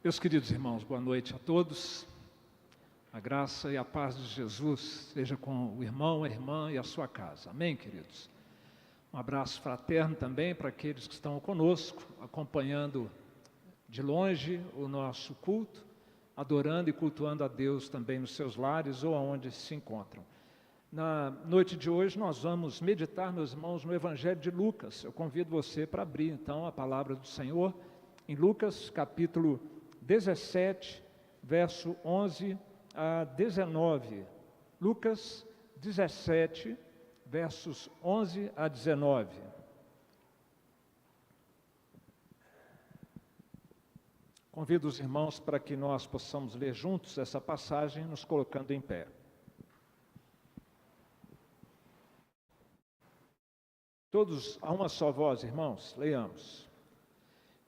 Meus queridos irmãos, boa noite a todos. A graça e a paz de Jesus seja com o irmão, a irmã e a sua casa. Amém, queridos? Um abraço fraterno também para aqueles que estão conosco, acompanhando de longe o nosso culto, adorando e cultuando a Deus também nos seus lares ou aonde se encontram. Na noite de hoje nós vamos meditar, meus irmãos, no Evangelho de Lucas. Eu convido você para abrir então a palavra do Senhor em Lucas capítulo 17, verso 11 a 19. Lucas 17, versos 11 a 19. Convido os irmãos para que nós possamos ler juntos essa passagem, nos colocando em pé. Todos a uma só voz, irmãos, leiamos.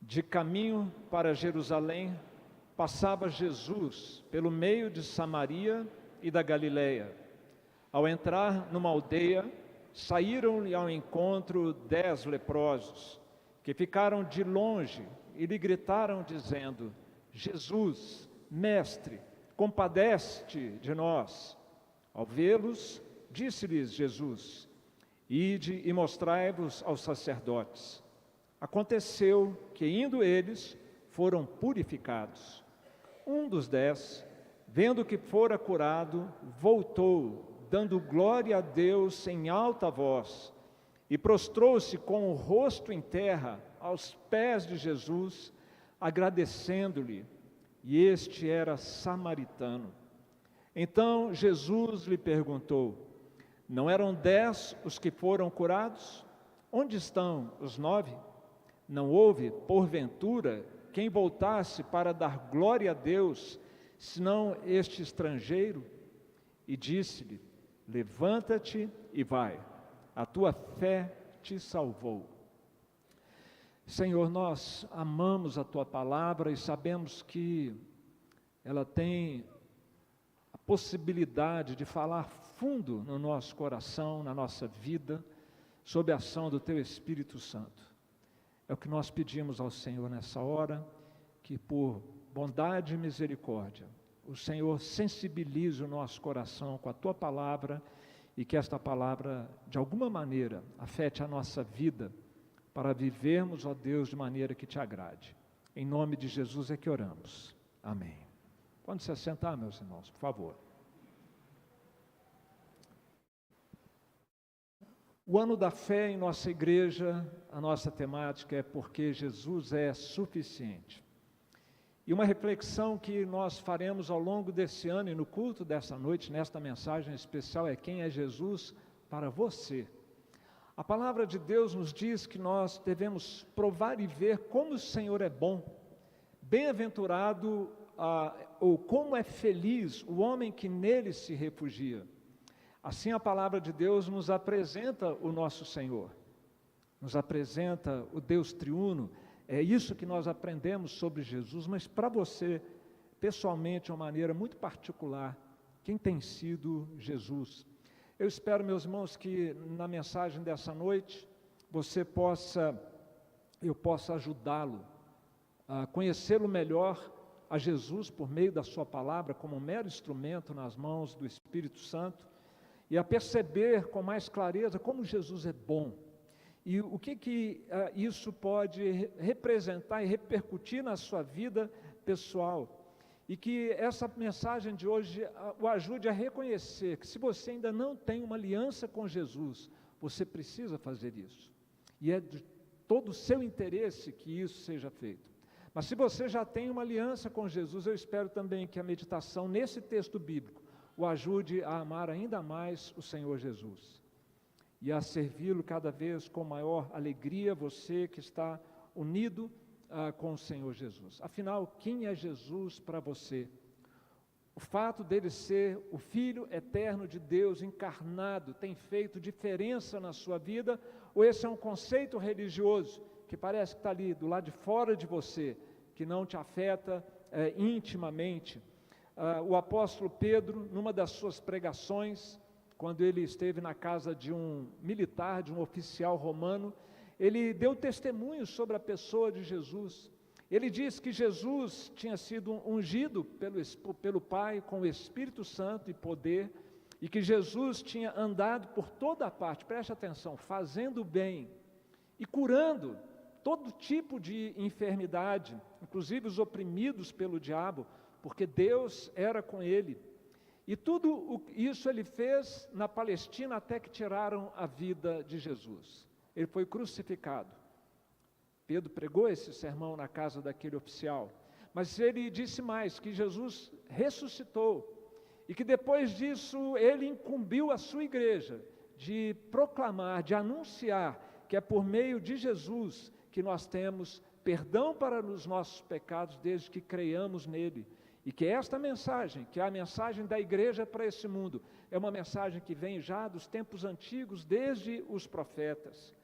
De caminho para Jerusalém, passava Jesus pelo meio de Samaria e da Galileia. Ao entrar numa aldeia, saíram-lhe ao encontro 10 leprosos, que ficaram de longe e lhe gritaram, dizendo: Jesus, mestre, compadece-te de nós. Ao vê-los, disse-lhes Jesus: Ide e mostrai-vos aos sacerdotes. Aconteceu que, indo eles, foram purificados. Um dos 10, vendo que fora curado, voltou, dando glória a Deus em alta voz, e prostrou-se com o rosto em terra, aos pés de Jesus, agradecendo-lhe, e este era samaritano. Então Jesus lhe perguntou: Não eram 10 os que foram curados? Onde estão os 9? Não houve, porventura, quem voltasse para dar glória a Deus, senão este estrangeiro? E disse-lhe: Levanta-te e vai, a tua fé te salvou. Senhor, nós amamos a tua palavra e sabemos que ela tem a possibilidade de falar fundo no nosso coração, na nossa vida, sob a ação do teu Espírito Santo. É o que nós pedimos ao Senhor nessa hora, que por bondade e misericórdia, o Senhor sensibilize o nosso coração com a tua palavra e que esta palavra, de alguma maneira, afete a nossa vida para vivermos, ó Deus, de maneira que te agrade. Em nome de Jesus é que oramos. Amém. Pode se assentar, meus irmãos, por favor. O ano da fé em nossa igreja, a nossa temática é porque Jesus é suficiente. E uma reflexão que nós faremos ao longo desse ano e no culto dessa noite, nesta mensagem especial, é: quem é Jesus para você? A palavra de Deus nos diz que nós devemos provar e ver como o Senhor é bom. Bem-aventurado, ou como é feliz o homem que nele se refugia. Assim a palavra de Deus nos apresenta o nosso Senhor, nos apresenta o Deus triuno. É isso que nós aprendemos sobre Jesus, mas para você, pessoalmente, de uma maneira muito particular, quem tem sido Jesus? Eu espero, meus irmãos, que na mensagem dessa noite, eu possa ajudá-lo a conhecê-lo melhor, a Jesus, por meio da sua palavra, como um mero instrumento nas mãos do Espírito Santo, e a perceber com mais clareza como Jesus é bom, e o que isso pode representar e repercutir na sua vida pessoal, e que essa mensagem de hoje o ajude a reconhecer que se você ainda não tem uma aliança com Jesus, você precisa fazer isso, e é de todo o seu interesse que isso seja feito. Mas se você já tem uma aliança com Jesus, eu espero também que a meditação nesse texto bíblico o ajude a amar ainda mais o Senhor Jesus e a servi-lo cada vez com maior alegria, você que está unido com o Senhor Jesus. Afinal, quem é Jesus para você? O fato dele ser o Filho eterno de Deus encarnado tem feito diferença na sua vida? Ou esse é um conceito religioso que parece que está ali do lado de fora de você, que não te afeta intimamente? O apóstolo Pedro, numa das suas pregações, quando ele esteve na casa de um militar, de um oficial romano, ele deu testemunho sobre a pessoa de Jesus, Ele diz que Jesus tinha sido ungido pelo Pai com o Espírito Santo e poder, e que Jesus tinha andado por toda a parte, preste atenção, fazendo o bem e curando todo tipo de enfermidade, inclusive os oprimidos pelo diabo, porque Deus era com ele. E tudo isso ele fez na Palestina até que tiraram a vida de Jesus. Ele foi crucificado. Pedro pregou esse sermão na casa daquele oficial. Mas ele disse mais, que Jesus ressuscitou. E que depois disso ele incumbiu a sua igreja de proclamar, de anunciar que é por meio de Jesus que nós temos perdão para os nossos pecados desde que creiamos nele. E que esta mensagem, que é a mensagem da igreja para esse mundo, é uma mensagem que vem já dos tempos antigos, desde os profetas.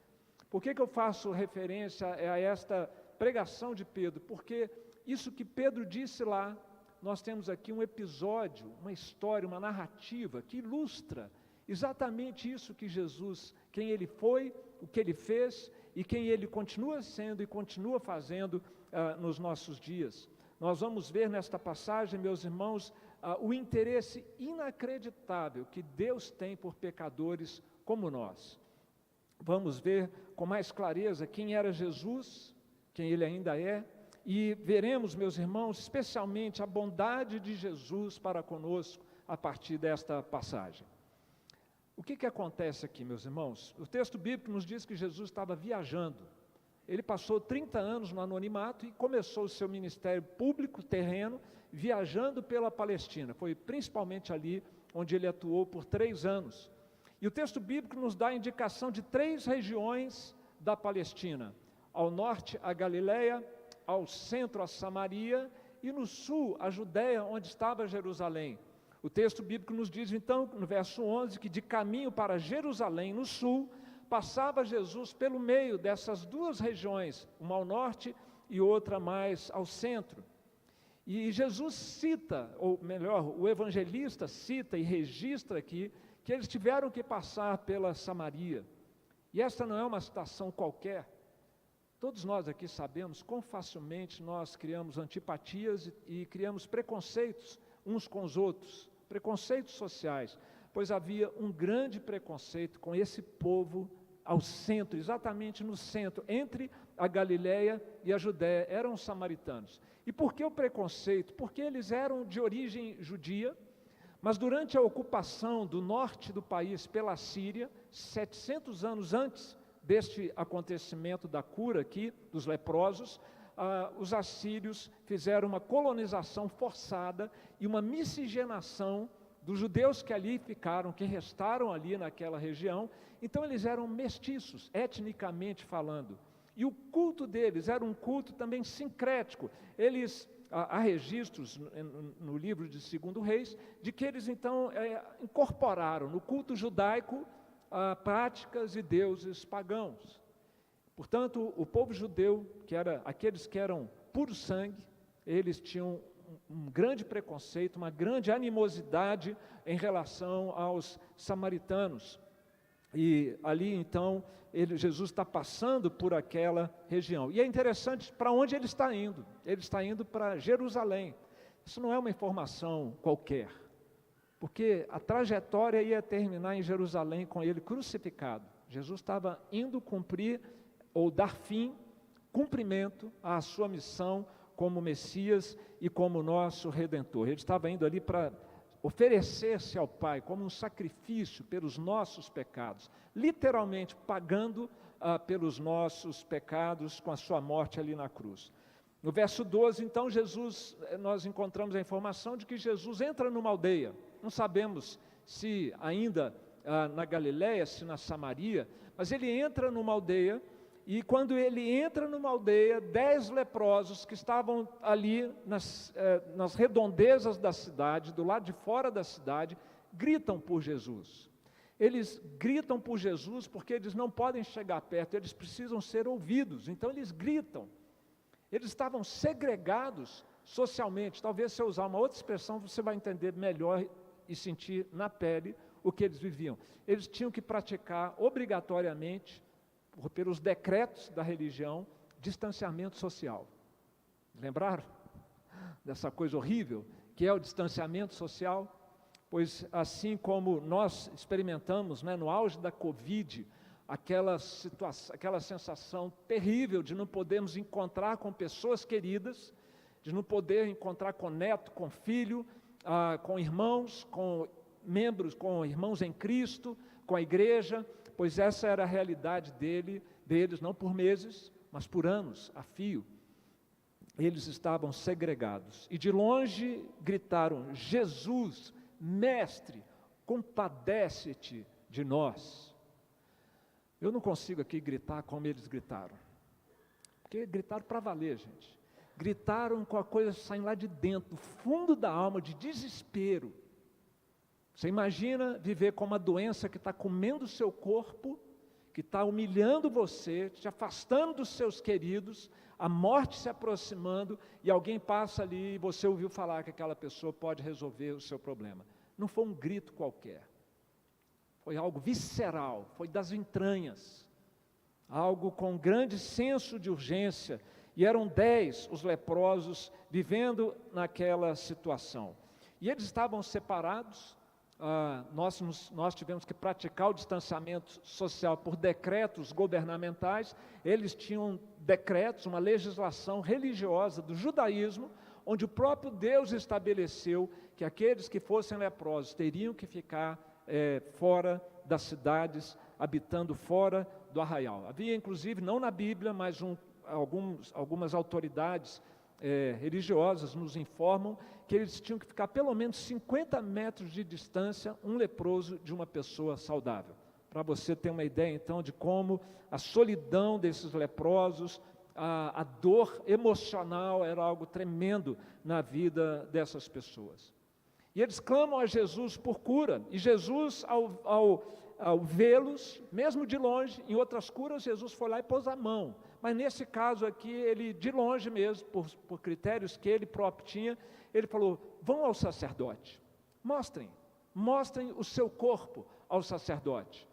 Por que eu faço referência a esta pregação de Pedro? Porque isso que Pedro disse lá, nós temos aqui um episódio, uma história, uma narrativa que ilustra exatamente isso que Jesus, quem ele foi, o que ele fez e quem ele continua sendo e continua fazendo nos nossos dias. Nós vamos ver nesta passagem, meus irmãos, o interesse inacreditável que Deus tem por pecadores como nós. Vamos ver com mais clareza quem era Jesus, quem ele ainda é, e veremos, meus irmãos, especialmente a bondade de Jesus para conosco a partir desta passagem. O que acontece aqui, meus irmãos? O texto bíblico nos diz que Jesus estava viajando. Ele passou 30 anos no anonimato e começou o seu ministério público, terreno, viajando pela Palestina. Foi principalmente ali onde ele atuou por 3 anos. E o texto bíblico nos dá a indicação de 3 regiões da Palestina. Ao norte, a Galileia, ao centro, a Samaria, e no sul, a Judéia, onde estava Jerusalém. O texto bíblico nos diz, então, no verso 11, que de caminho para Jerusalém, no sul, passava Jesus pelo meio dessas 2 regiões, uma ao norte e outra mais ao centro. E Jesus cita, ou melhor, o evangelista cita e registra aqui, que eles tiveram que passar pela Samaria. E esta não é uma citação qualquer. Todos nós aqui sabemos quão facilmente nós criamos antipatias e criamos preconceitos uns com os outros, preconceitos sociais, pois havia um grande preconceito com esse povo ao centro, exatamente no centro, entre a Galileia e a Judéia, eram os samaritanos. E por que o preconceito? Porque eles eram de origem judia, mas durante a ocupação do norte do país pela Síria, 700 anos antes deste acontecimento da cura aqui, dos leprosos, os assírios fizeram uma colonização forçada e uma miscigenação dos judeus que ali ficaram, que restaram ali naquela região. Então eles eram mestiços, etnicamente falando. E o culto deles era um culto também sincrético. Há registros no livro de 2 Reis, de que eles então incorporaram no culto judaico práticas e deuses pagãos. Portanto, o povo judeu, que era aqueles que eram puro sangue, eles tinham um grande preconceito, uma grande animosidade em relação aos samaritanos. E ali então, Jesus está passando por aquela região. E é interessante para onde ele está indo. Ele está indo para Jerusalém. Isso não é uma informação qualquer, porque a trajetória ia terminar em Jerusalém com ele crucificado. Jesus estava indo cumprir ou dar fim, cumprimento à sua missão como Messias e como nosso Redentor. Ele estava indo ali para oferecer-se ao Pai como um sacrifício pelos nossos pecados, literalmente pagando pelos nossos pecados com a sua morte ali na cruz. No verso 12, então, nós encontramos a informação de que Jesus entra numa aldeia. Não sabemos se ainda na Galileia, se na Samaria, mas ele entra numa aldeia. E quando ele entra numa aldeia, 10 leprosos que estavam ali nas redondezas da cidade, do lado de fora da cidade, gritam por Jesus. Eles gritam por Jesus porque eles não podem chegar perto, eles precisam ser ouvidos, então eles gritam. Eles estavam segregados socialmente. Talvez se eu usar uma outra expressão, você vai entender melhor e sentir na pele o que eles viviam. Eles tinham que praticar obrigatoriamente, pelos decretos da religião, distanciamento social. Lembraram dessa coisa horrível que é o distanciamento social? Pois assim como nós experimentamos, né, no auge da Covid, aquela sensação terrível de não podermos encontrar com pessoas queridas, de não poder encontrar com neto, com filho, com irmãos, com membros, com irmãos em Cristo, com a igreja, pois essa era a realidade deles, não por meses, mas por anos, a fio. Eles estavam segregados, e de longe gritaram: Jesus, Mestre, compadece-te de nós. Eu não consigo aqui gritar como eles gritaram, porque gritaram para valer, gente. Gritaram com a coisa saindo lá de dentro, do fundo da alma, de desespero. Você imagina viver com uma doença que está comendo o seu corpo, que está humilhando você, te afastando dos seus queridos, a morte se aproximando, e alguém passa ali e você ouviu falar que aquela pessoa pode resolver o seu problema. Não foi um grito qualquer, foi algo visceral, foi das entranhas, algo com grande senso de urgência, e eram 10 os leprosos vivendo naquela situação. E eles estavam separados. Nós tivemos que praticar o distanciamento social por decretos governamentais. Eles tinham decretos, uma legislação religiosa do judaísmo, onde o próprio Deus estabeleceu que aqueles que fossem leprosos teriam que ficar fora das cidades, habitando fora do arraial. Havia inclusive, não na Bíblia, mas algumas autoridades religiosas nos informam que eles tinham que ficar pelo menos 50 metros de distância, um leproso de uma pessoa saudável. Para você ter uma ideia então de como a solidão desses leprosos, a dor emocional era algo tremendo na vida dessas pessoas. E eles clamam a Jesus por cura, e Jesus ao vê-los, mesmo de longe, em outras curas Jesus foi lá e pôs a mão, mas nesse caso aqui, ele de longe mesmo, por critérios que ele próprio tinha, ele falou: vão ao sacerdote, mostrem o seu corpo ao sacerdote.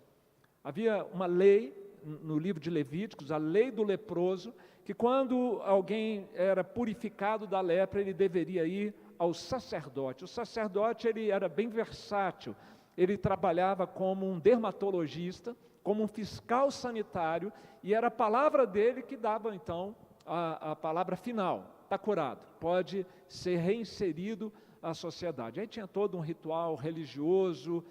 Havia uma lei no livro de Levíticos, a lei do leproso, que quando alguém era purificado da lepra, ele deveria ir ao sacerdote. O sacerdote, ele era bem versátil, ele trabalhava como um dermatologista, como um fiscal sanitário, e era a palavra dele que dava então a palavra final: está curado, pode ser reinserido à sociedade. Aí tinha todo um ritual religioso,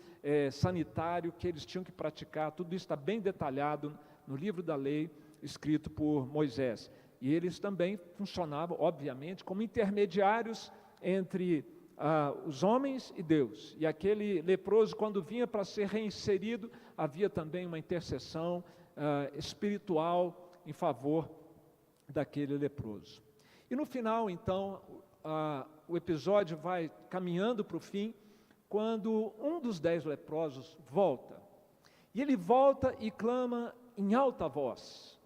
sanitário, que eles tinham que praticar. Tudo isso está bem detalhado no livro da lei, escrito por Moisés. E eles também funcionavam, obviamente, como intermediários entre os homens e Deus. E aquele leproso, quando vinha para ser reinserido, havia também uma intercessão espiritual em favor daquele leproso. E no final, então, o episódio vai caminhando para o fim, quando um dos 10 leprosos volta. E ele volta e clama em alta voz,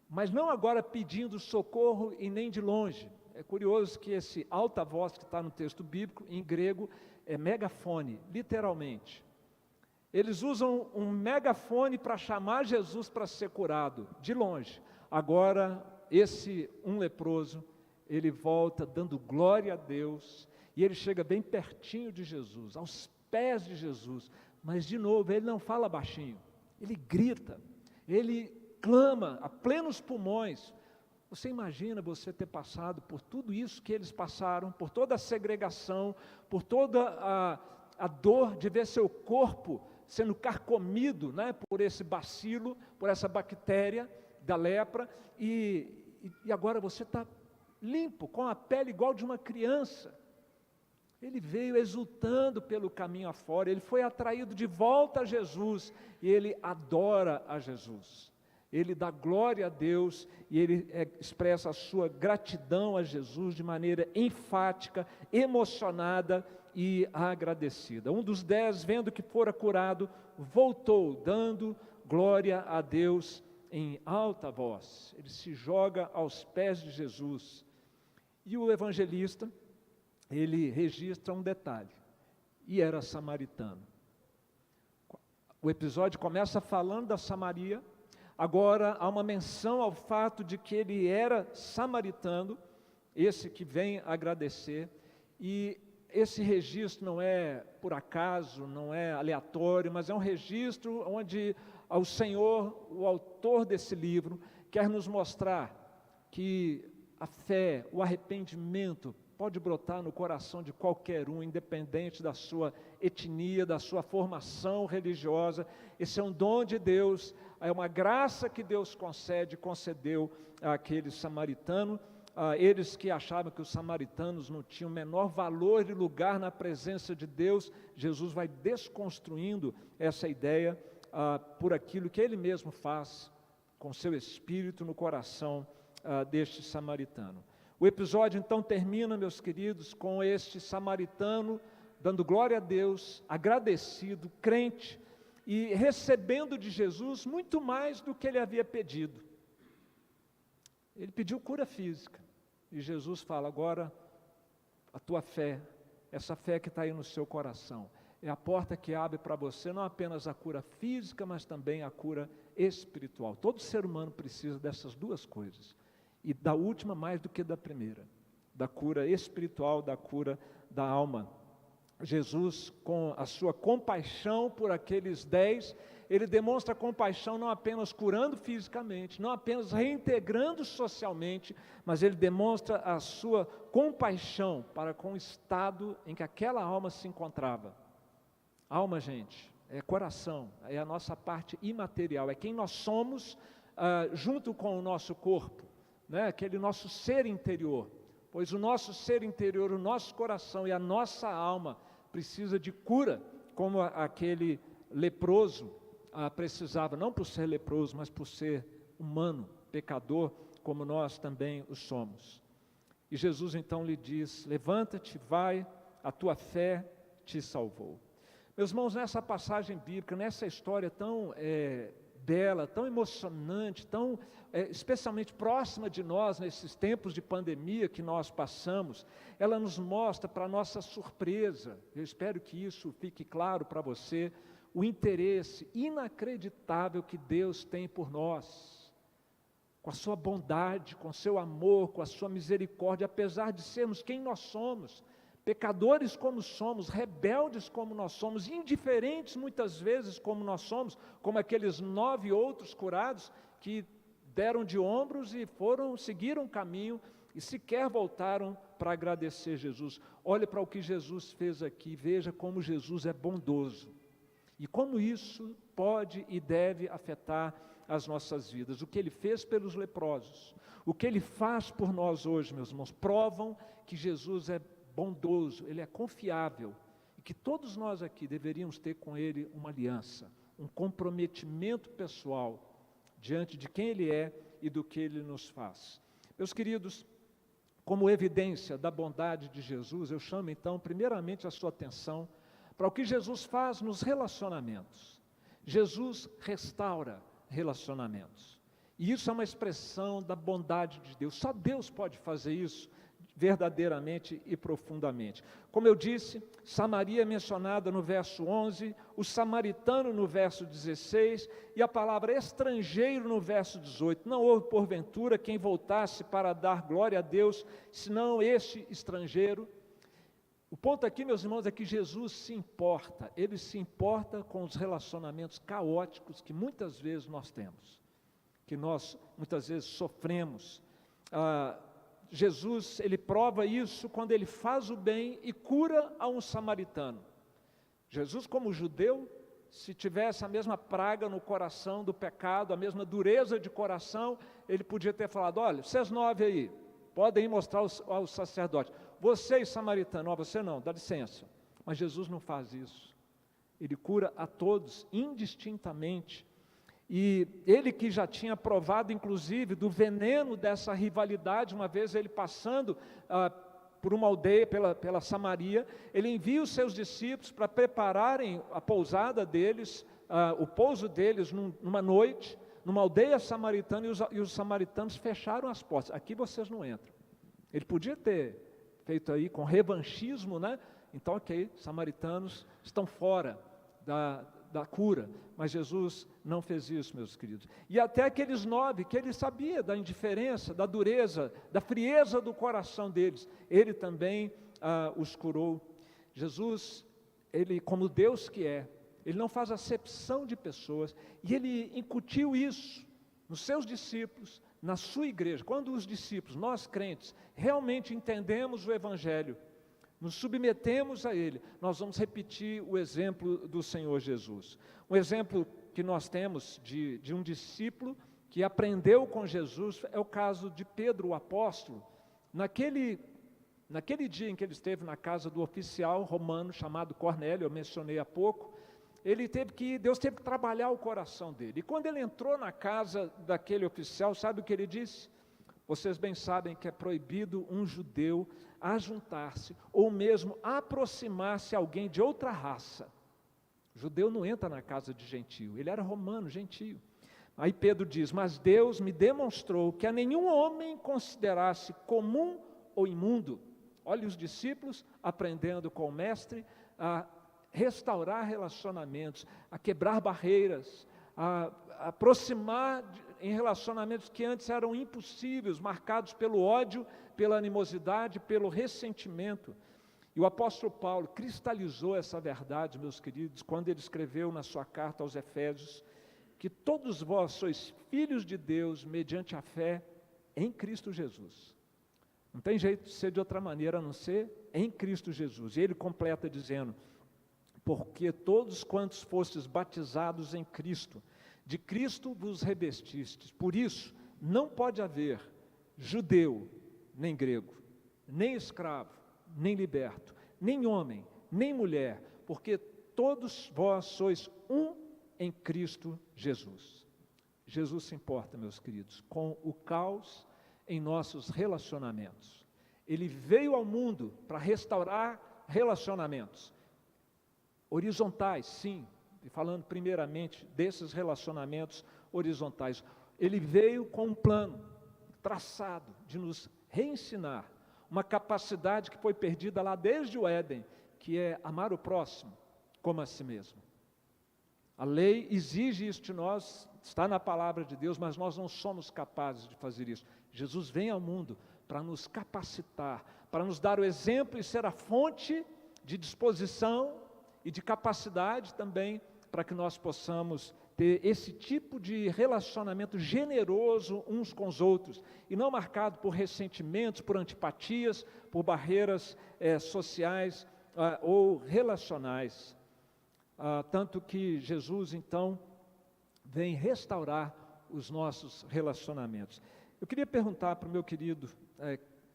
mas não agora pedindo socorro e nem de longe. É curioso que esse alta voz que está no texto bíblico, em grego, é megafone, literalmente. Eles usam um megafone para chamar Jesus para ser curado, de longe. Agora, esse um leproso, ele volta dando glória a Deus, e ele chega bem pertinho de Jesus, aos pés de Jesus, mas de novo, ele não fala baixinho, ele grita, ele clama a plenos pulmões. Você imagina você ter passado por tudo isso que eles passaram, por toda a segregação, por toda a dor de ver seu corpo sendo carcomido, né, por esse bacilo, por essa bactéria da lepra, e agora você está limpo, com a pele igual de uma criança. Ele veio exultando pelo caminho afora, ele foi atraído de volta a Jesus, e ele adora a Jesus. Ele dá glória a Deus, e ele expressa a sua gratidão a Jesus de maneira enfática, emocionada e agradecida. Um dos 10, vendo que fora curado, voltou, dando glória a Deus em alta voz. Ele se joga aos pés de Jesus. E o evangelista, ele registra um detalhe: e era samaritano. O episódio começa falando da Samaria. Agora há uma menção ao fato de que ele era samaritano, esse que vem agradecer, e esse registro não é por acaso, não é aleatório, mas é um registro onde o Senhor, o autor desse livro, quer nos mostrar que a fé, o arrependimento pode brotar no coração de qualquer um, independente da sua etnia, da sua formação religiosa. Esse é um dom de Deus, é uma graça que Deus concedeu àquele samaritano. Eles que achavam que os samaritanos não tinham o menor valor e lugar na presença de Deus, Jesus vai desconstruindo essa ideia por aquilo que Ele mesmo faz com seu Espírito no coração deste samaritano. O episódio então termina, meus queridos, com este samaritano dando glória a Deus, agradecido, crente e recebendo de Jesus muito mais do que ele havia pedido. Ele pediu cura física e Jesus fala: agora a tua fé, essa fé que está aí no seu coração, é a porta que abre para você não apenas a cura física, mas também a cura espiritual. Todo ser humano precisa dessas duas coisas, e da última mais do que da primeira, da cura espiritual, da cura da alma. Jesus, com a sua compaixão por aqueles 10, ele demonstra compaixão não apenas curando fisicamente, não apenas reintegrando socialmente, mas ele demonstra a sua compaixão para com o estado em que aquela alma se encontrava. Alma, gente, é coração, é a nossa parte imaterial, é quem nós somos junto com o nosso corpo, né? Aquele nosso ser interior, pois o nosso ser interior, o nosso coração e a nossa alma precisa de cura, como aquele leproso precisava, não por ser leproso, mas por ser humano, pecador, como nós também o somos. E Jesus então lhe diz: levanta-te, vai, a tua fé te salvou. Meus irmãos, nessa passagem bíblica, nessa história tão bela, tão emocionante, tão especialmente próxima de nós nesses tempos de pandemia que nós passamos, ela nos mostra, para nossa surpresa, eu espero que isso fique claro para você, o interesse inacreditável que Deus tem por nós, com a sua bondade, com o seu amor, com a sua misericórdia, apesar de sermos quem nós somos, pecadores como somos, rebeldes como nós somos, indiferentes muitas vezes como nós somos, como aqueles 9 outros curados que deram de ombros e seguiram o caminho e sequer voltaram para agradecer Jesus. Olhe para o que Jesus fez aqui, veja como Jesus é bondoso e como isso pode e deve afetar as nossas vidas. O que Ele fez pelos leprosos, o que Ele faz por nós hoje, meus irmãos, provam que Jesus é bondoso, Ele é confiável, e que todos nós aqui deveríamos ter com Ele uma aliança, um comprometimento pessoal, diante de quem Ele é e do que Ele nos faz. Meus queridos, como evidência da bondade de Jesus, eu chamo então primeiramente a sua atenção para o que Jesus faz nos relacionamentos. Jesus restaura relacionamentos, e isso é uma expressão da bondade de Deus. Só Deus pode fazer isso verdadeiramente e profundamente. Como eu disse, Samaria é mencionada no verso 11, o samaritano no verso 16 e a palavra estrangeiro no verso 18. Não houve porventura quem voltasse para dar glória a Deus, senão este estrangeiro. O ponto aqui, meus irmãos, é que Jesus se importa, Ele se importa com os relacionamentos caóticos que muitas vezes nós temos, que nós muitas vezes sofremos. Jesus, Ele prova isso quando Ele faz o bem e cura a um samaritano. Jesus, como judeu, se tivesse a mesma praga no coração do pecado, a mesma dureza de coração, Ele podia ter falado: olha, vocês 9 aí, podem ir mostrar ao sacerdote. Vocês, samaritano, você não, dá licença. Mas Jesus não faz isso. Ele cura a todos, indistintamente. E ele que já tinha provado, inclusive, do veneno dessa rivalidade, uma vez ele passando por uma aldeia, pela Samaria, ele envia os seus discípulos para prepararem a pousada deles, o pouso deles numa noite, numa aldeia samaritana, e os samaritanos fecharam as portas. Aqui vocês não entram. Ele podia ter feito aí com revanchismo, né? Então, ok, samaritanos estão fora da cura, mas Jesus não fez isso, meus queridos. E até aqueles 9, que ele sabia da indiferença, da dureza, da frieza do coração deles, ele também os curou. Jesus, ele, como Deus que é, ele não faz acepção de pessoas, e ele incutiu isso nos seus discípulos, na sua igreja. Quando os discípulos, nós crentes, realmente entendemos o Evangelho, nos submetemos a ele, nós vamos repetir o exemplo do Senhor Jesus. Um exemplo que nós temos de um discípulo que aprendeu com Jesus é o caso de Pedro, o apóstolo. Naquele dia em que ele esteve na casa do oficial romano chamado Cornélio, eu mencionei há pouco, Deus teve que trabalhar o coração dele. E quando ele entrou na casa daquele oficial, sabe o que ele disse? Vocês bem sabem que é proibido um judeu ajuntar-se, ou mesmo aproximar-se a alguém de outra raça. O judeu não entra na casa de gentio, ele era romano, gentio. Aí Pedro diz, mas Deus me demonstrou que a nenhum homem considerasse comum ou imundo. Olha os discípulos aprendendo com o mestre a restaurar relacionamentos, a quebrar barreiras, a aproximar em relacionamentos que antes eram impossíveis, marcados pelo ódio, pela animosidade, pelo ressentimento. E o apóstolo Paulo cristalizou essa verdade, meus queridos, quando ele escreveu na sua carta aos Efésios, que todos vós sois filhos de Deus mediante a fé em Cristo Jesus. Não tem jeito de ser de outra maneira a não ser em Cristo Jesus. E ele completa dizendo, porque todos quantos fostes batizados em Cristo, de Cristo vos revestistes. Por isso, não pode haver judeu, nem grego, nem escravo, nem liberto, nem homem, nem mulher, porque todos vós sois um em Cristo Jesus. Jesus se importa, meus queridos, com o caos em nossos relacionamentos. Ele veio ao mundo para restaurar relacionamentos horizontais, sim, e falando primeiramente desses relacionamentos horizontais. Ele veio com um plano traçado de nos reensinar uma capacidade que foi perdida lá desde o Éden, que é amar o próximo como a si mesmo. A lei exige isso de nós, está na palavra de Deus, mas nós não somos capazes de fazer isso. Jesus vem ao mundo para nos capacitar, para nos dar o exemplo e ser a fonte de disposição e de capacidade também para que nós possamos ter esse tipo de relacionamento generoso uns com os outros, e não marcado por ressentimentos, por antipatias, por barreiras sociais ou relacionais. Tanto que Jesus, então, vem restaurar os nossos relacionamentos. Eu queria perguntar para o meu querido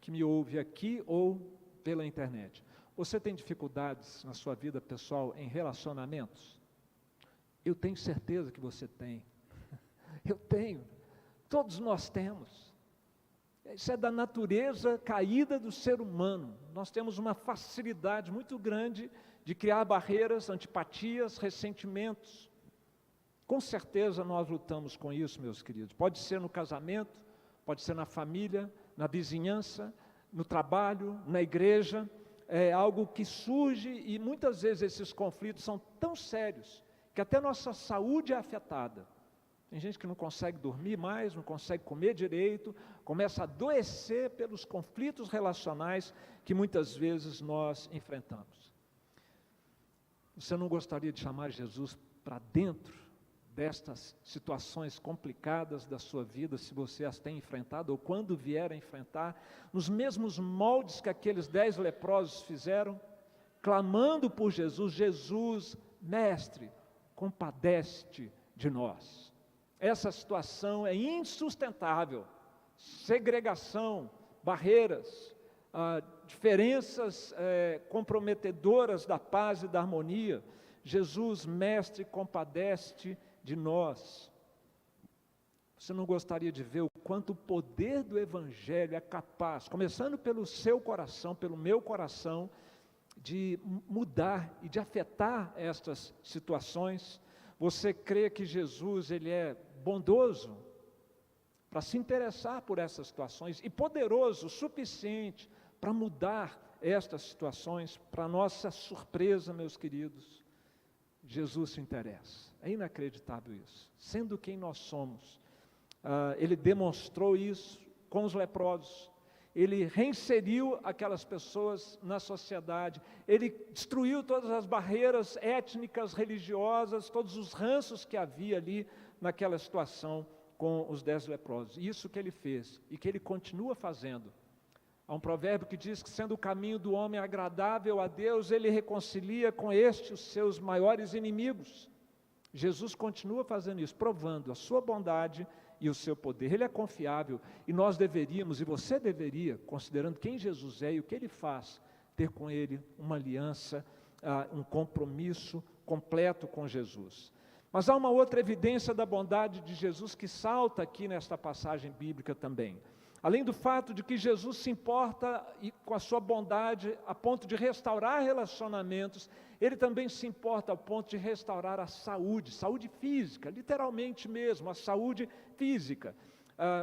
que me ouve aqui ou pela internet, você tem dificuldades na sua vida pessoal em relacionamentos? Eu tenho certeza que você tem. Eu tenho. Todos nós temos. Isso é da natureza caída do ser humano. Nós temos uma facilidade muito grande de criar barreiras, antipatias, ressentimentos. Com certeza nós lutamos com isso, meus queridos. Pode ser no casamento, pode ser na família, na vizinhança, no trabalho, na igreja. É algo que surge e muitas vezes esses conflitos são tão sérios que até nossa saúde é afetada. Tem gente que não consegue dormir mais, não consegue comer direito, começa a adoecer pelos conflitos relacionais que muitas vezes nós enfrentamos. Você não gostaria de chamar Jesus para dentro destas situações complicadas da sua vida, se você as tem enfrentado, ou quando vier a enfrentar, nos mesmos moldes que aqueles 10 leprosos fizeram, clamando por Jesus, Jesus, mestre, compadece-te de nós. Essa situação é insustentável, segregação, barreiras, diferenças comprometedoras da paz e da harmonia. Jesus, mestre, compadece-te de nós. Você não gostaria de ver o quanto o poder do Evangelho é capaz, começando pelo seu coração, pelo meu coração, de mudar e de afetar estas situações? Você crê que Jesus, ele é bondoso para se interessar por essas situações e poderoso o suficiente para mudar estas situações? Para nossa surpresa, meus queridos, Jesus se interessa. É inacreditável isso. Sendo quem nós somos, Ele demonstrou isso com os leprosos. Ele reinseriu aquelas pessoas na sociedade. Ele destruiu todas as barreiras étnicas, religiosas, todos os ranços que havia ali naquela situação com os 10 leprosos. Isso que Ele fez e que Ele continua fazendo. Há um provérbio que diz que, sendo o caminho do homem agradável a Deus, Ele reconcilia com este os seus maiores inimigos. Jesus continua fazendo isso, provando a sua bondade e o seu poder. Ele é confiável e nós deveríamos, e você deveria, considerando quem Jesus é e o que Ele faz, ter com Ele uma aliança, um compromisso completo com Jesus. Mas há uma outra evidência da bondade de Jesus que salta aqui nesta passagem bíblica também. Além do fato de que Jesus se importa com a sua bondade a ponto de restaurar relacionamentos, Ele também se importa ao ponto de restaurar a saúde física, literalmente mesmo, a saúde física.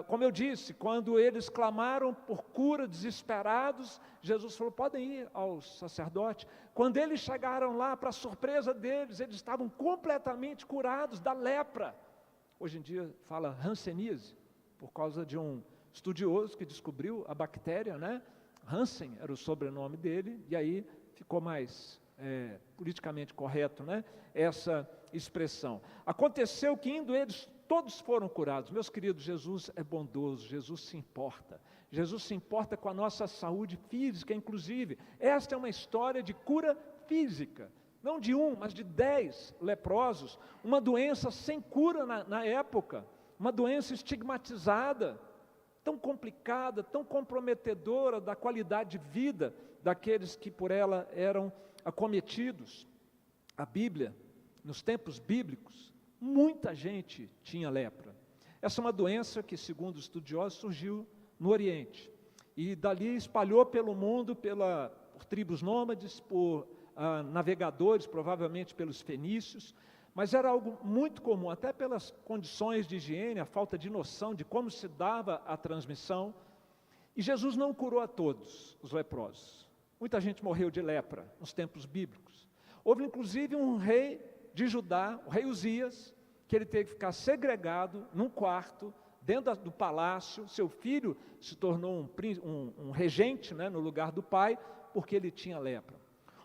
Como eu disse, quando eles clamaram por cura, desesperados, Jesus falou, podem ir ao sacerdote. Quando eles chegaram lá, para surpresa deles, eles estavam completamente curados da lepra. Hoje em dia fala hanseníase, por causa de um estudioso que descobriu a bactéria, né? Hansen era o sobrenome dele, e aí ficou mais politicamente correto, né? Essa expressão. Aconteceu que indo eles, todos foram curados. Meus queridos, Jesus é bondoso, Jesus se importa. Jesus se importa com a nossa saúde física, inclusive. Esta é uma história de cura física. Não de um, mas de 10 leprosos. Uma doença sem cura na época. Uma doença estigmatizada, tão complicada, tão comprometedora da qualidade de vida daqueles que por ela eram acometidos. A Bíblia, nos tempos bíblicos, muita gente tinha lepra. Essa é uma doença que, segundo os estudiosos, surgiu no Oriente. E dali espalhou pelo mundo, por tribos nômades, por navegadores, provavelmente pelos fenícios, mas era algo muito comum, até pelas condições de higiene, a falta de noção de como se dava a transmissão. E Jesus não curou a todos os leprosos. Muita gente morreu de lepra nos tempos bíblicos. Houve inclusive um rei de Judá, o rei Uzias, que ele teve que ficar segregado num quarto, dentro do palácio. Seu filho se tornou um regente, né, no lugar do pai, porque ele tinha lepra.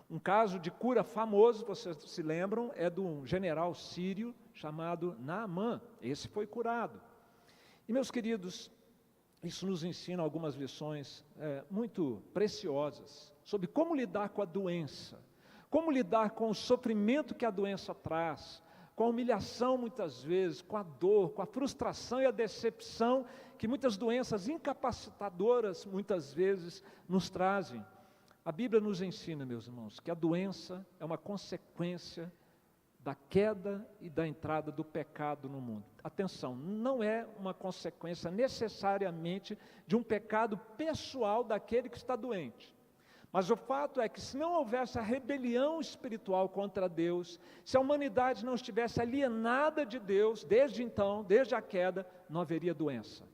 Um caso de cura famoso, vocês se lembram, é de um general sírio chamado Naamã. Esse foi curado. E, meus queridos, isso nos ensina algumas lições muito preciosas sobre como lidar com a doença, como lidar com o sofrimento que a doença traz, com a humilhação muitas vezes, com a dor, com a frustração e a decepção que muitas doenças incapacitadoras muitas vezes nos trazem. A Bíblia nos ensina, meus irmãos, que a doença é uma consequência da queda e da entrada do pecado no mundo. Atenção, não é uma consequência necessariamente de um pecado pessoal daquele que está doente. Mas o fato é que, se não houvesse a rebelião espiritual contra Deus, se a humanidade não estivesse alienada de Deus, desde então, desde a queda, não haveria doença,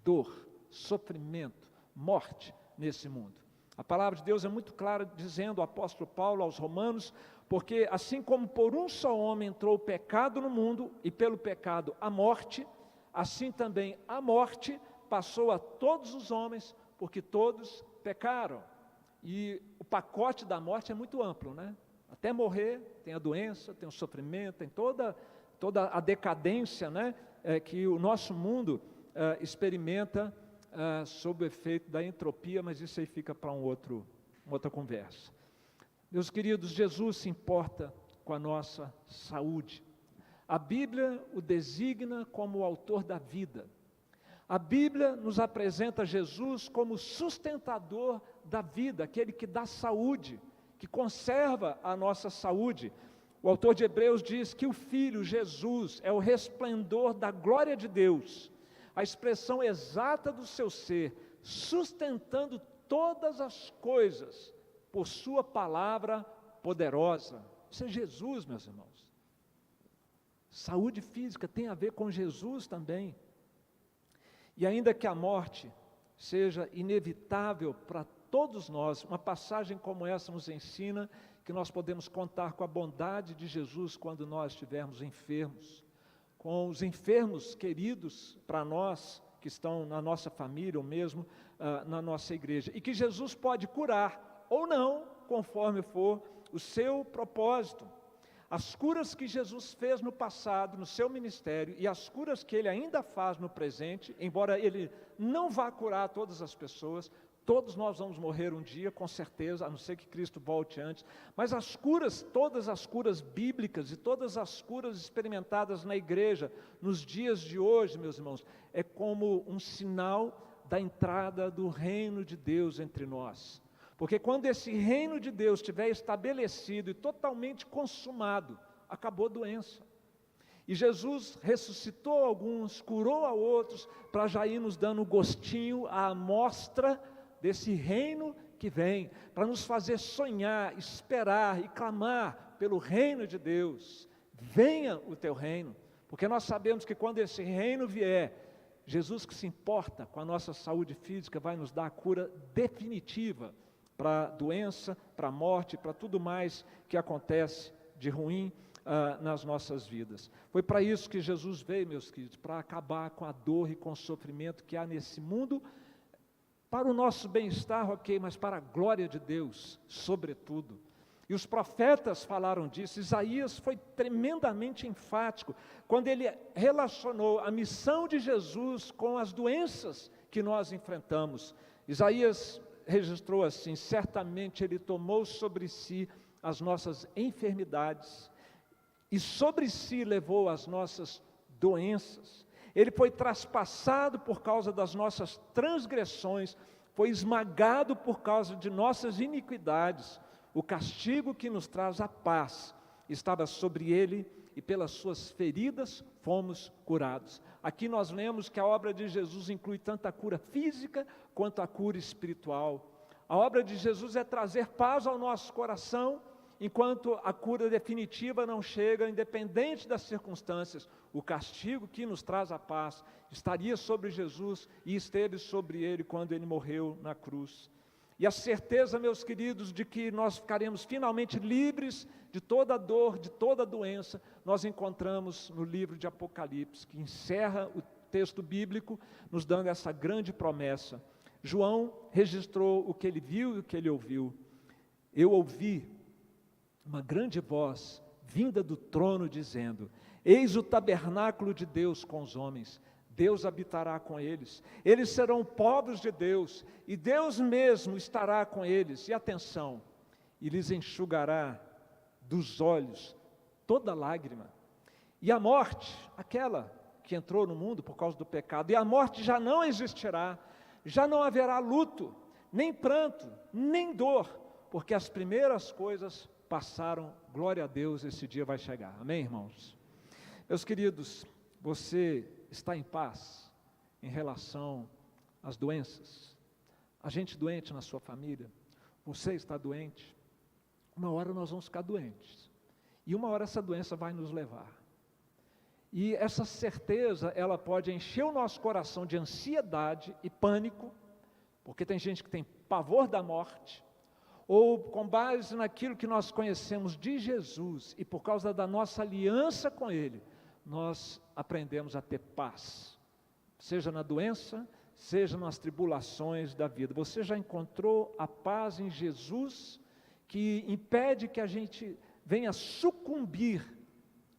dor, sofrimento, morte nesse mundo. A palavra de Deus é muito clara, dizendo o apóstolo Paulo aos Romanos, porque assim como por um só homem entrou o pecado no mundo, e pelo pecado a morte, assim também a morte passou a todos os homens, porque todos pecaram. E o pacote da morte é muito amplo, né? Até morrer, tem a doença, tem o sofrimento, tem toda a decadência, né? Que o nosso mundo experimenta sob o efeito da entropia, mas isso aí fica para uma outra conversa. Meus queridos, Jesus se importa com a nossa saúde. A Bíblia o designa como o autor da vida. A Bíblia nos apresenta Jesus como sustentador da vida, aquele que dá saúde, que conserva a nossa saúde. O autor de Hebreus diz que o Filho, Jesus, é o resplendor da glória de Deus, a expressão exata do seu ser, sustentando todas as coisas por sua palavra poderosa. Isso é Jesus, meus irmãos. Saúde física tem a ver com Jesus também. E ainda que a morte seja inevitável para todos nós, uma passagem como essa nos ensina que nós podemos contar com a bondade de Jesus quando nós estivermos enfermos, com os enfermos queridos para nós, que estão na nossa família ou mesmo na nossa igreja, e que Jesus pode curar ou não, conforme for o seu propósito. As curas que Jesus fez no passado, no seu ministério, e as curas que Ele ainda faz no presente, embora Ele não vá curar todas as pessoas, todos nós vamos morrer um dia, com certeza, a não ser que Cristo volte antes, mas as curas, todas as curas bíblicas e todas as curas experimentadas na igreja, nos dias de hoje, meus irmãos, é como um sinal da entrada do reino de Deus entre nós. Porque quando esse reino de Deus estiver estabelecido e totalmente consumado, acabou a doença. E Jesus ressuscitou alguns, curou a outros, para já ir nos dando um gostinho, a amostra desse reino que vem, para nos fazer sonhar, esperar e clamar pelo reino de Deus. Venha o teu reino, porque nós sabemos que quando esse reino vier, Jesus, que se importa com a nossa saúde física, vai nos dar a cura definitiva para a doença, para a morte, para tudo mais que acontece de ruim nas nossas vidas. Foi para isso que Jesus veio, meus queridos, para acabar com a dor e com o sofrimento que há nesse mundo, para o nosso bem-estar, ok, mas para a glória de Deus, sobretudo. E os profetas falaram disso. Isaías foi tremendamente enfático, quando ele relacionou a missão de Jesus com as doenças que nós enfrentamos. Isaías registrou assim: certamente Ele tomou sobre si as nossas enfermidades, e sobre si levou as nossas doenças. Ele foi traspassado por causa das nossas transgressões, foi esmagado por causa de nossas iniquidades. O castigo que nos traz a paz estava sobre Ele, e pelas suas feridas fomos curados. Aqui nós lemos que a obra de Jesus inclui tanto a cura física quanto a cura espiritual. A obra de Jesus é trazer paz ao nosso coração, enquanto a cura definitiva não chega, independente das circunstâncias. O castigo que nos traz a paz estaria sobre Jesus e esteve sobre Ele quando Ele morreu na cruz. E a certeza, meus queridos, de que nós ficaremos finalmente livres de toda dor, de toda doença, nós encontramos no livro de Apocalipse, que encerra o texto bíblico, nos dando essa grande promessa. João registrou o que ele viu e o que ele ouviu. Eu ouvi uma grande voz vinda do trono dizendo: eis o tabernáculo de Deus com os homens, Deus habitará com eles, eles serão povos de Deus, e Deus mesmo estará com eles, e atenção, e lhes enxugará dos olhos toda lágrima, e a morte, aquela que entrou no mundo por causa do pecado, e a morte já não existirá, já não haverá luto, nem pranto, nem dor, porque as primeiras coisas passaram. Glória a Deus, esse dia vai chegar, amém, irmãos? Meus queridos, você está em paz em relação às doenças? A gente doente na sua família? Você está doente? Uma hora nós vamos ficar doentes, e uma hora essa doença vai nos levar, e essa certeza, ela pode encher o nosso coração de ansiedade e pânico, porque tem gente que tem pavor da morte, ou com base naquilo que nós conhecemos de Jesus, e por causa da nossa aliança com Ele, nós aprendemos a ter paz, seja na doença, seja nas tribulações da vida. Você já encontrou a paz em Jesus, que impede que a gente venha sucumbir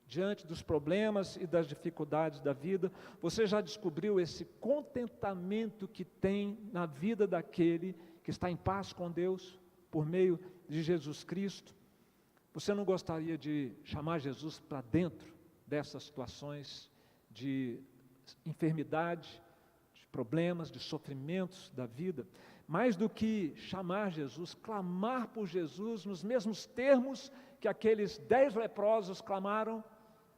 diante dos problemas e das dificuldades da vida? Você já descobriu esse contentamento que tem na vida daquele que está em paz com Deus, por meio de Jesus Cristo? Você não gostaria de chamar Jesus para dentro dessas situações de enfermidade, de problemas, de sofrimentos da vida? Mais do que chamar Jesus, clamar por Jesus nos mesmos termos que aqueles 10 leprosos clamaram: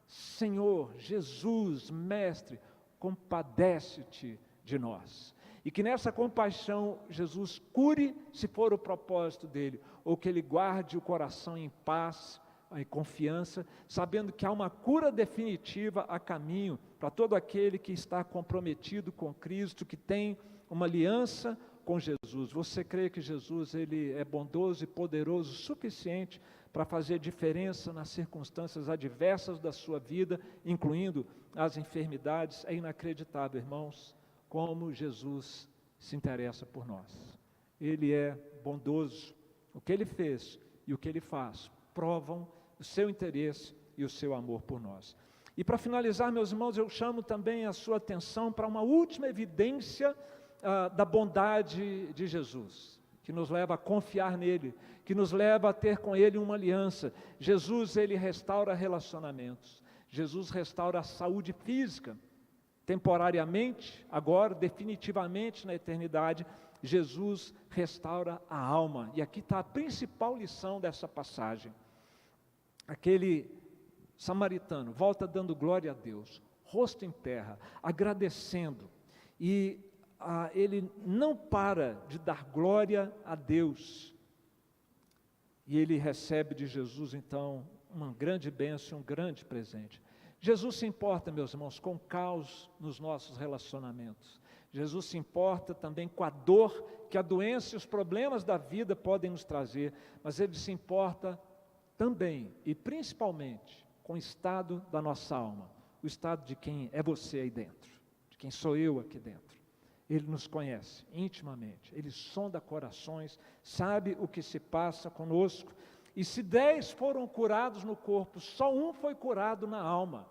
Senhor, Jesus, Mestre, compadece-te de nós. E que nessa compaixão Jesus cure, se for o propósito dele, ou que ele guarde o coração em paz e confiança, sabendo que há uma cura definitiva a caminho para todo aquele que está comprometido com Cristo, que tem uma aliança com Jesus. Você crê que Jesus ele é bondoso e poderoso o suficiente para fazer diferença nas circunstâncias adversas da sua vida, incluindo as enfermidades? É inacreditável, irmãos, como Jesus se interessa por nós. Ele é bondoso. O que Ele fez e o que Ele faz provam o seu interesse e o seu amor por nós. E para finalizar, meus irmãos, eu chamo também a sua atenção para uma última evidência da bondade de Jesus, que nos leva a confiar nele, que nos leva a ter com ele uma aliança. Jesus, ele restaura relacionamentos. Jesus restaura a saúde física, temporariamente, agora, definitivamente na eternidade. Jesus restaura a alma. E aqui está a principal lição dessa passagem. Aquele samaritano volta dando glória a Deus, rosto em terra, agradecendo, e ele não para de dar glória a Deus, e ele recebe de Jesus então uma grande bênção, um grande presente. Jesus se importa, meus irmãos, com o caos nos nossos relacionamentos. Jesus se importa também com a dor que a doença e os problemas da vida podem nos trazer, mas Ele se importa também e principalmente com o estado da nossa alma, o estado de quem é você aí dentro, de quem sou eu aqui dentro. Ele nos conhece intimamente, Ele sonda corações, sabe o que se passa conosco. E se 10 foram curados no corpo, só um foi curado na alma.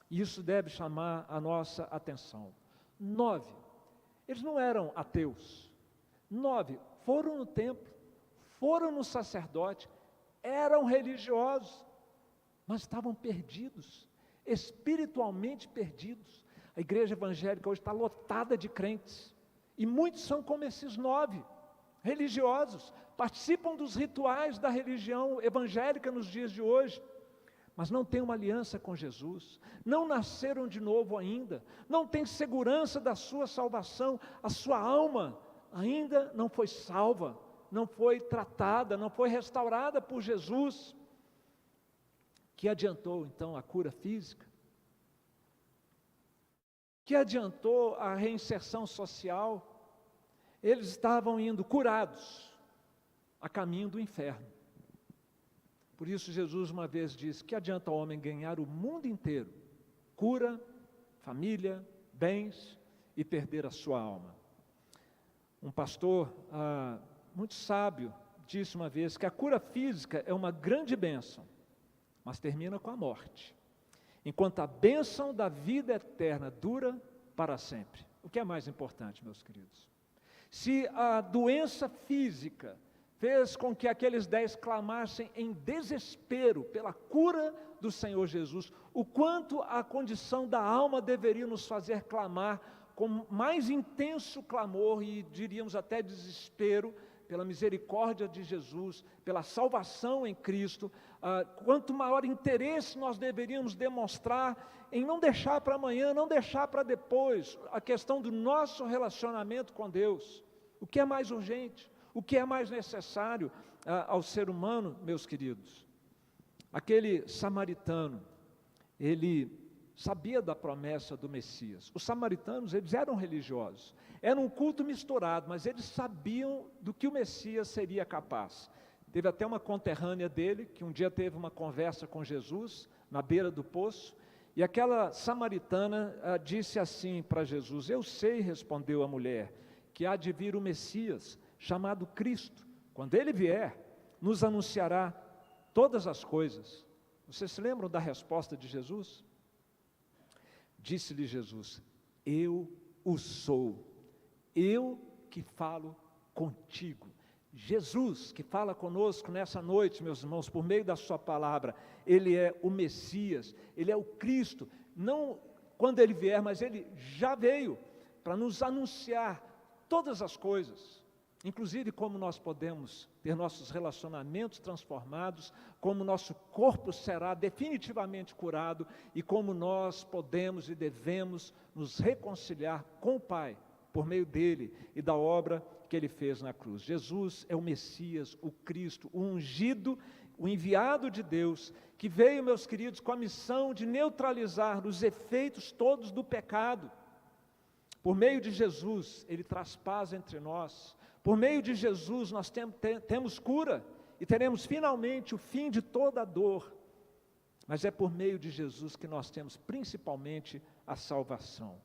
Isso deve chamar a nossa atenção. 9, eles não eram ateus. 9, foram no templo, foram no sacerdote, eram religiosos, mas estavam perdidos, espiritualmente perdidos. A igreja evangélica hoje está lotada de crentes, e muitos são como esses 9, religiosos, participam dos rituais da religião evangélica nos dias de hoje, mas não têm uma aliança com Jesus, não nasceram de novo ainda, não têm segurança da sua salvação, a sua alma ainda não foi salva, não foi tratada, não foi restaurada por Jesus. Que adiantou então a cura física? Que adiantou a reinserção social? Eles estavam indo curados a caminho do inferno. Por isso Jesus uma vez disse: que adianta o homem ganhar o mundo inteiro, cura, família, bens, e perder a sua alma? Um pastor muito sábio disse uma vez que a cura física é uma grande bênção, mas termina com a morte, enquanto a bênção da vida eterna dura para sempre. O que é mais importante, meus queridos? Se a doença física fez com que aqueles 10 clamassem em desespero pela cura do Senhor Jesus, o quanto a condição da alma deveria nos fazer clamar com mais intenso clamor, e diríamos até desespero, pela misericórdia de Jesus, pela salvação em Cristo. Quanto maior interesse nós deveríamos demonstrar em não deixar para amanhã, não deixar para depois, a questão do nosso relacionamento com Deus. O que é mais urgente? O que é mais necessário ao ser humano, meus queridos? Aquele samaritano, ele sabia da promessa do Messias. Os samaritanos, eles eram religiosos, era um culto misturado, mas eles sabiam do que o Messias seria capaz. Teve até uma conterrânea dele, que um dia teve uma conversa com Jesus, na beira do poço, e aquela samaritana disse assim para Jesus: eu sei, respondeu a mulher, que há de vir o Messias, chamado Cristo. Quando ele vier, nos anunciará todas as coisas. Vocês se lembram da resposta de Jesus? Disse-lhe Jesus: eu o sou, eu que falo contigo. Jesus que fala conosco nessa noite, meus irmãos, por meio da sua palavra. Ele é o Messias, Ele é o Cristo, não quando Ele vier, mas Ele já veio para nos anunciar todas as coisas, inclusive como nós podemos ter nossos relacionamentos transformados, como nosso corpo será definitivamente curado, e como nós podemos e devemos nos reconciliar com o Pai, por meio dele e da obra que ele fez na cruz. Jesus é o Messias, o Cristo, o ungido, o enviado de Deus, que veio, meus queridos, com a missão de neutralizar os efeitos todos do pecado. Por meio de Jesus, Ele traz paz entre nós. Por meio de Jesus, nós temos cura e teremos finalmente o fim de toda a dor. Mas é por meio de Jesus que nós temos principalmente a salvação.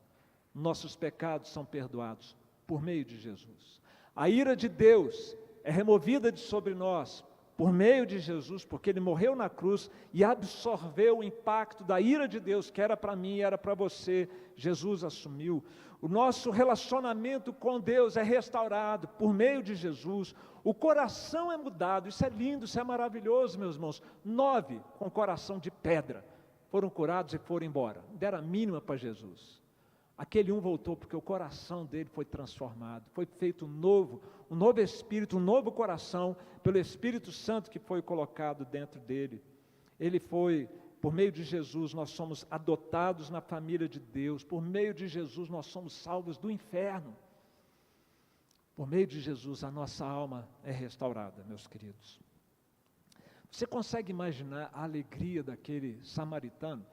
Nossos pecados são perdoados por meio de Jesus. A ira de Deus é removida de sobre nós por meio de Jesus, porque Ele morreu na cruz e absorveu o impacto da ira de Deus, que era para mim, era para você. Jesus assumiu. O nosso relacionamento com Deus é restaurado por meio de Jesus. O coração é mudado. Isso é lindo, isso é maravilhoso, meus irmãos. 9 com coração de pedra foram curados e foram embora. Deram a mínima para Jesus. Aquele um voltou porque o coração dele foi transformado, foi feito um novo espírito, um novo coração, pelo Espírito Santo que foi colocado dentro dele. Ele foi, por meio de Jesus, nós somos adotados na família de Deus, por meio de Jesus nós somos salvos do inferno. Por meio de Jesus a nossa alma é restaurada, meus queridos. Você consegue imaginar a alegria daquele samaritano?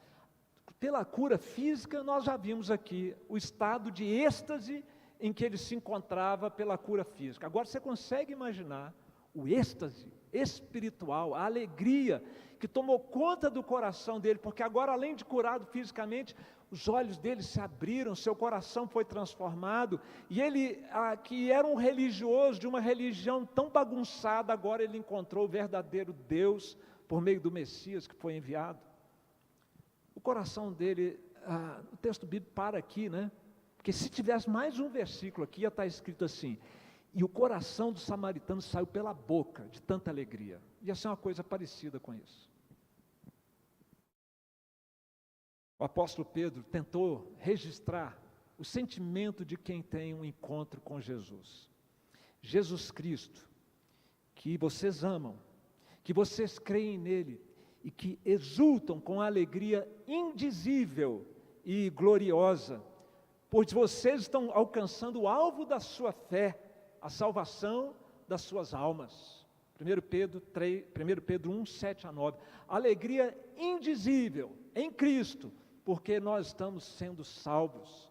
Pela cura física, nós já vimos aqui o estado de êxtase em que ele se encontrava pela cura física. Agora você consegue imaginar o êxtase espiritual, a alegria que tomou conta do coração dele, porque agora, além de curado fisicamente, os olhos dele se abriram, seu coração foi transformado, e ele, que era um religioso de uma religião tão bagunçada, agora ele encontrou o verdadeiro Deus por meio do Messias que foi enviado. O coração dele, o texto bíblico para aqui, né? Porque se tivesse mais um versículo aqui, ia estar escrito assim: e o coração do samaritano saiu pela boca de tanta alegria. Ia ser uma coisa parecida com isso. O apóstolo Pedro tentou registrar o sentimento de quem tem um encontro com Jesus. Jesus Cristo, que vocês amam, que vocês creem nele e que exultam com alegria indizível e gloriosa, pois vocês estão alcançando o alvo da sua fé, a salvação das suas almas. 1 Pedro 1, 7 a 9. Alegria indizível em Cristo, porque nós estamos sendo salvos.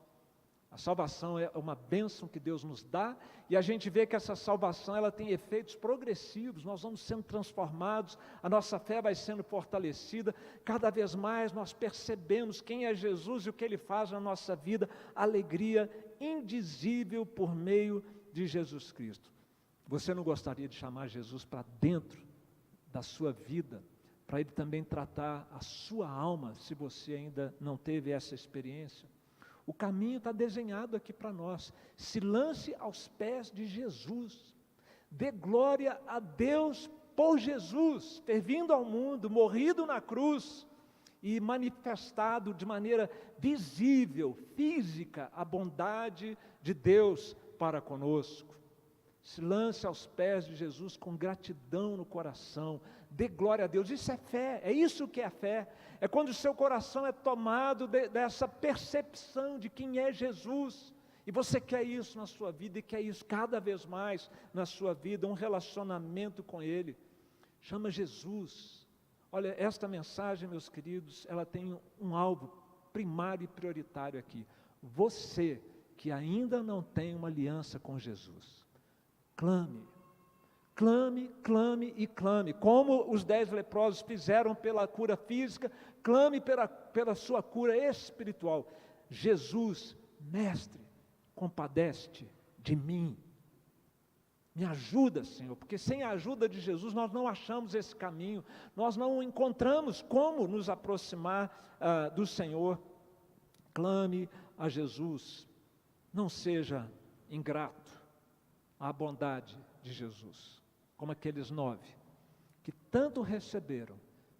A salvação é uma bênção que Deus nos dá, e a gente vê que essa salvação ela tem efeitos progressivos, nós vamos sendo transformados, a nossa fé vai sendo fortalecida, cada vez mais nós percebemos quem é Jesus e o que Ele faz na nossa vida, alegria indizível por meio de Jesus Cristo. Você não gostaria de chamar Jesus para dentro da sua vida, para Ele também tratar a sua alma, se você ainda não teve essa experiência? O caminho está desenhado aqui para nós. Se lance aos pés de Jesus. Dê glória a Deus por Jesus, ter vindo ao mundo, morrido na cruz e manifestado de maneira visível, física, a bondade de Deus para conosco. Se lance aos pés de Jesus com gratidão no coração. Dê glória a Deus. Isso é fé, é isso que é a fé. É quando o seu coração é tomado dessa percepção de quem é Jesus. E você quer isso na sua vida e quer isso cada vez mais na sua vida, um relacionamento com Ele. Chama Jesus. Olha, esta mensagem, meus queridos, ela tem um alvo primário e prioritário aqui. Você que ainda não tem uma aliança com Jesus, clame, clame, clame e clame, como os 10 leprosos fizeram pela cura física, clame pela sua cura espiritual. Jesus, mestre, compadece-te de mim, me ajuda, Senhor, porque sem a ajuda de Jesus nós não achamos esse caminho, nós não encontramos como nos aproximar do Senhor. Clame a Jesus, não seja ingrato à bondade de Jesus, como aqueles 9, que tanto receberam,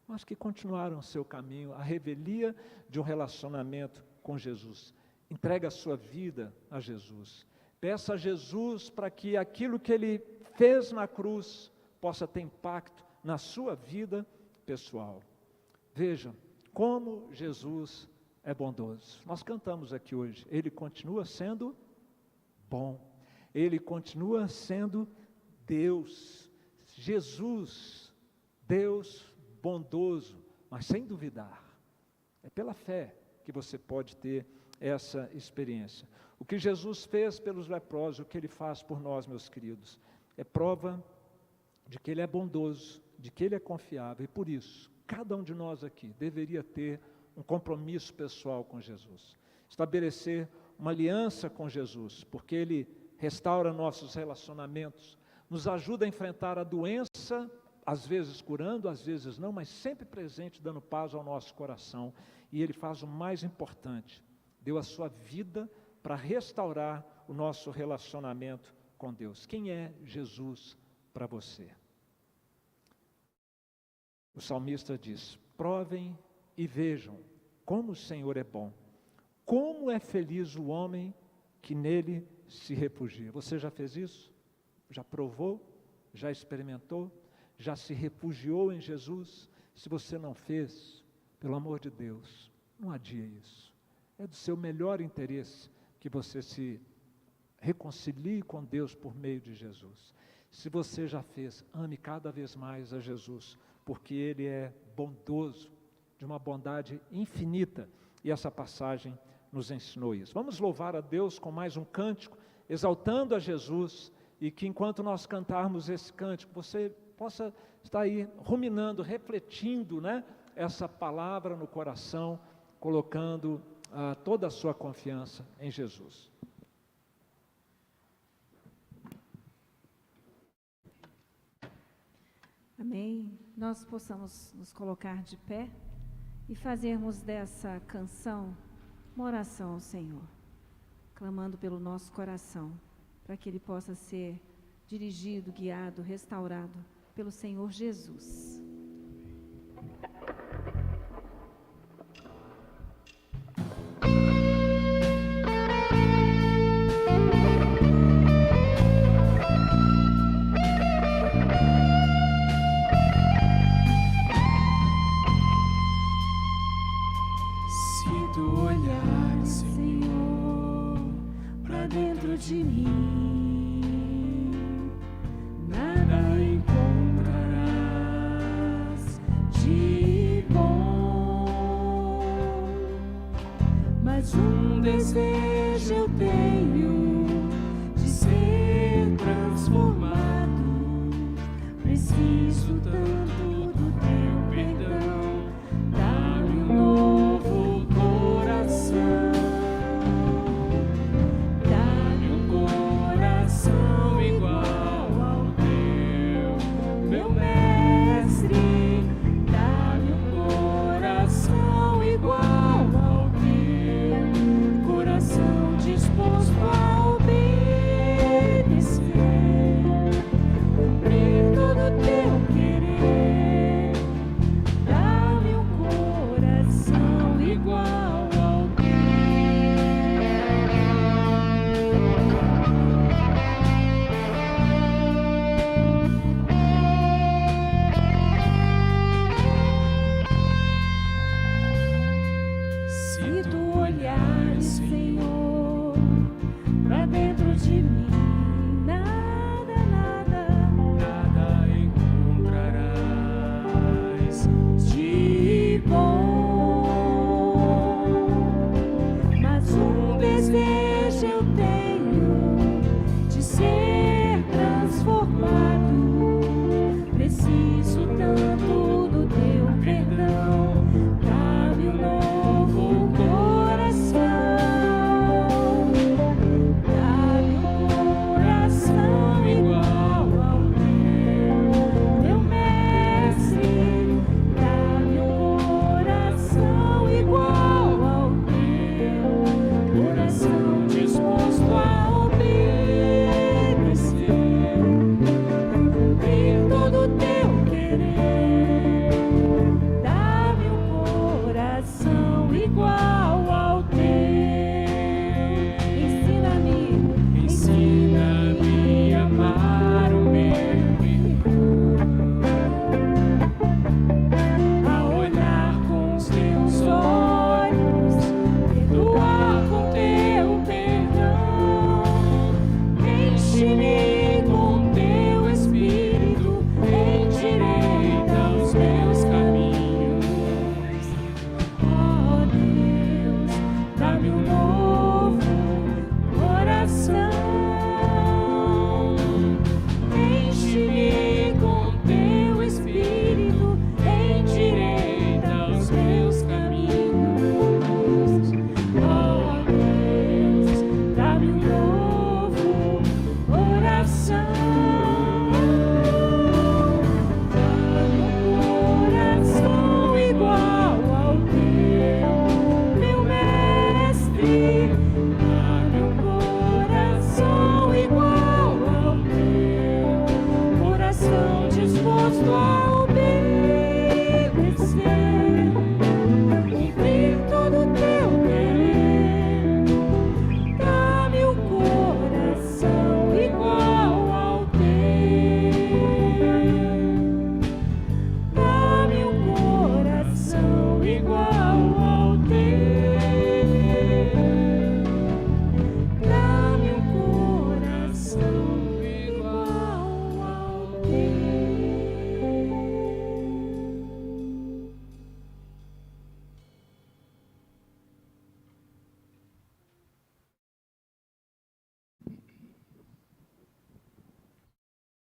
mas que continuaram o seu caminho, a revelia de um relacionamento com Jesus. Entrega a sua vida a Jesus, peça a Jesus para que aquilo que Ele fez na cruz possa ter impacto na sua vida pessoal. Veja como Jesus é bondoso. Nós cantamos aqui hoje, Ele continua sendo bom, Ele continua sendo Deus, Jesus, Deus bondoso, mas sem duvidar. É pela fé que você pode ter essa experiência. O que Jesus fez pelos leprosos, o que Ele faz por nós, meus queridos, é prova de que Ele é bondoso, de que Ele é confiável, e por isso, cada um de nós aqui deveria ter um compromisso pessoal com Jesus, estabelecer uma aliança com Jesus, porque Ele restaura nossos relacionamentos, nos ajuda a enfrentar a doença, às vezes curando, às vezes não, mas sempre presente, dando paz ao nosso coração. E Ele faz o mais importante, deu a sua vida para restaurar o nosso relacionamento com Deus. Quem é Jesus para você? O salmista diz: provem e vejam como o Senhor é bom, como é feliz o homem que nele se refugia. Você já fez isso? Já provou? Já experimentou? Já se refugiou em Jesus? Se você não fez, pelo amor de Deus, não adie isso. É do seu melhor interesse que você se reconcilie com Deus por meio de Jesus. Se você já fez, ame cada vez mais a Jesus, porque Ele é bondoso, de uma bondade infinita, e essa passagem nos ensinou isso. Vamos louvar a Deus com mais um cântico, exaltando a Jesus, e que enquanto nós cantarmos esse cântico, você possa estar aí ruminando, refletindo, essa palavra no coração, colocando toda a sua confiança em Jesus. Amém. Nós possamos nos colocar de pé e fazermos dessa canção uma oração ao Senhor, clamando pelo nosso coração, para que ele possa ser dirigido, guiado, restaurado pelo Senhor Jesus.